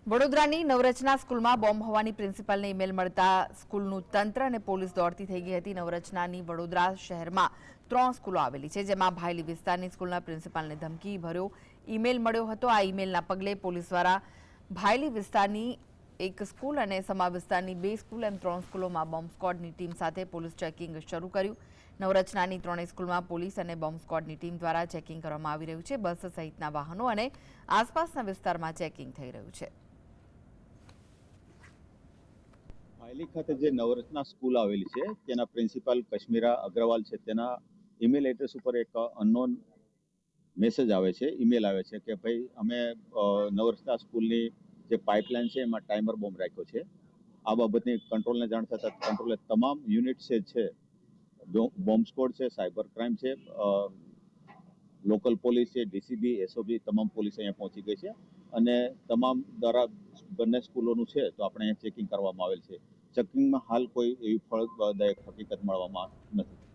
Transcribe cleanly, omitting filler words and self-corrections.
વડોદરાની નવરચના સ્કૂલમાં બોમ્બ હોવાની પ્રિન્સિપાલને ઈમેલ મળતા સ્કૂલનું તંત્ર અને પોલીસ દોડતી થઈ ગઈ હતી। નવરચનાની વડોદરા શહેરમાં 3 સ્કૂલો આવેલી છે, જેમાં ભાયલી વિસ્તારની સ્કૂલના પ્રિન્સિપાલને ધમકી ભર્યો ઈમેલ મળ્યો હતો। આ ઈમેલના પગલે પોલીસ દ્વારા ભાયલી વિસ્તારની એક સ્કૂલ અને સમા વિસ્તારની 2 સ્કૂલ એમ 3 સ્કૂલોમાં બોમ્બ સ્ક્વોડની ટીમ સાથે પોલીસ ચેકિંગ શરૂ કર્યું। નવરચનાની 3 સ્કૂલમાં પોલીસ અને બોમ્બ સ્ક્વોડની ટીમ દ્વારા ચેકિંગ કરવામાં આવી રહ્યું છે। બસ સહિતના વાહનો અને આસપાસના વિસ્તારમાં ચેકિંગ થઈ રહ્યું છે। ભાયલી ખાતે જે નવરત્ના સ્કૂલ આવેલી છે તેના પ્રિન્સિપાલ કશ્મીરા અગ્રવાલ છે, તેના ઈમેલ એડ્રેસ ઉપર એક અનનોન મેસેજ આવે છે, ઈમેલ આવે છે કે ભાઈ અમે નવરત્ના સ્કૂલની જે પાઇપલાઇન છે એમાં ટાઈમર બોમ્બ રાખ્યો છે। આ બાબતની કંટ્રોલને જાણ થતાં કંટ્રોલે તમામ યુનિટ છે, બોમ્બ સ્ક્વોડ છે, સાયબર ક્રાઇમ છે, લોકલ પોલીસ છે, ડીસીબી, એસઓબી તમામ પોલીસ અહીંયા પહોંચી ગઈ છે અને તમામ દ્વારા બંને સ્કૂલોનું છે તો આપણે અહીંયા ચેકિંગ કરવામાં આવેલ છે। ચેકિંગમાં હાલ કોઈ એવી ફળદાયક હકીકત મળવામાં નથી।